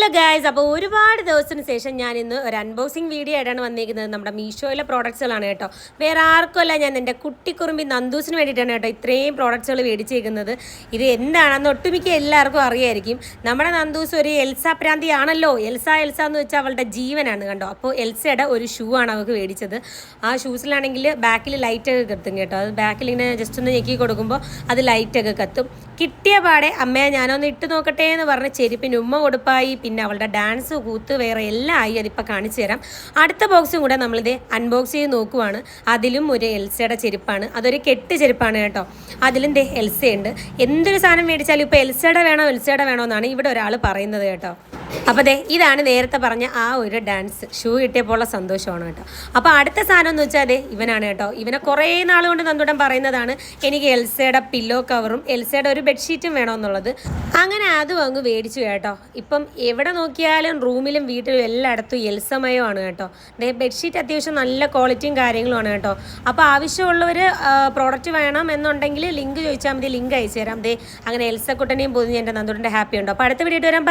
Hello guys, അപ്പോൾ ഒരുപാട് ദിവസത്തിന് ശേഷം ഞാൻ ഇന്ന് ഒരു അൺബോക്സിങ് വീഡിയോ ആയിട്ടാണ് വന്നിരിക്കുന്നത്. നമ്മുടെ മീഷോയിലെ പ്രോഡക്ട്സുകളാണ് കേട്ടോ. വേറെ ആർക്കുമല്ല, ഞാൻ എൻ്റെ കുട്ടിക്കുറുമ്പി നന്ദൂസിന് വേണ്ടിയിട്ടാണ് കേട്ടോ ഇത്രയും പ്രോഡക്ട്സുകൾ മേടിച്ചേക്കുന്നത്. ഇത് എന്താണെന്ന് ഒട്ടുമിക്ക എല്ലാവർക്കും അറിയായിരിക്കും. നമ്മുടെ നന്ദൂസ് ഒരു എൽസ പ്രാന്തി ആണല്ലോ. എൽസ എന്ന് വെച്ചാൽ അവളുടെ ജീവനാണ് കണ്ടോ. അപ്പോൾ എൽസയുടെ ഒരു ഷൂ ആണ് അവൾക്ക് മേടിച്ചത്. ആ ഷൂസിലാണെങ്കിൽ ബാക്കിൽ ലൈറ്റൊക്കെ കത്തും കേട്ടോ. അത് ബാക്കിൽ ഇങ്ങനെ ജസ്റ്റ് ഒന്ന് ഞെക്കി കൊടുക്കുമ്പോൾ അത് ലൈറ്റൊക്കെ കത്തും. കിട്ടിയ പാടെ അമ്മയെ ഞാനൊന്ന് ഇട്ട് നോക്കട്ടെ എന്ന് പറഞ്ഞ് ചെരുപ്പിന് ഉമ്മ കൊടുപ്പായി. പിന്നെ അവളുടെ ഡാൻസ് കൂത്ത് വേറെ എല്ലാം ആയി. അതിപ്പോൾ കാണിച്ചു തരാം. അടുത്ത ബോക്സും കൂടെ നമ്മളിത് അൺബോക്സ് ചെയ്ത് നോക്കുവാണ്. അതിലും ഒരു എൽസയുടെ ചെരുപ്പാണ്. അതൊരു കെട്ട് ചെരുപ്പാണ് കേട്ടോ. അതിലും എൽസയുണ്ട്. എന്തൊരു സാധനം മേടിച്ചാലും ഇപ്പോൾ എൽസയുടെ വേണോ എന്നാണ് ഇവിടെ ഒരാൾ പറയുന്നത് കേട്ടോ. അപ്പോൾ ഇതാണ് നേരത്തെ പറഞ്ഞ ആ ഒരു ഡാൻസ് ഷൂ കിട്ടിയപ്പോഴുള്ള സന്തോഷമാണ് കേട്ടോ. അപ്പോൾ അടുത്ത സാധനം എന്ന് വെച്ചാൽ ഇവനാണ് കേട്ടോ. ഇവനെ കുറേ നാൾ കൊണ്ട് നന്ദുടൻ പറയുന്നതാണ് എനിക്ക് എൽസയുടെ പില്ലോ കവറും എൽസയുടെ ഒരു ബെഡ്ഷീറ്റും വേണമെന്നുള്ളത്. അങ്ങനെ അതും അങ്ങ് മേടിച്ചു കേട്ടോ. ഇപ്പം എവിടെ നോക്കിയാലും റൂമിലും വീട്ടിലും എല്ലായിടത്തും എൽസമയമാണ് കേട്ടോ. ബെഡ്ഷീറ്റ് അത്യാവശ്യം നല്ല ക്വാളിറ്റിയും കാര്യങ്ങളുമാണ് കേട്ടോ. അപ്പോൾ ആവശ്യമുള്ളവർ പ്രോഡക്റ്റ് വേണം എന്നുണ്ടെങ്കിൽ ലിങ്ക് ചോദിച്ചാൽ മതി, ലിങ്ക് അയച്ചു തരാം. അങ്ങനെ എൽസക്കുട്ടനെയും പൊതിഞ്ഞ് എൻ്റെ നന്ദുടൻ്റെ ഹാപ്പി ഉണ്ടോ. അപ്പോൾ അടുത്ത വീഡിയോ വരാം.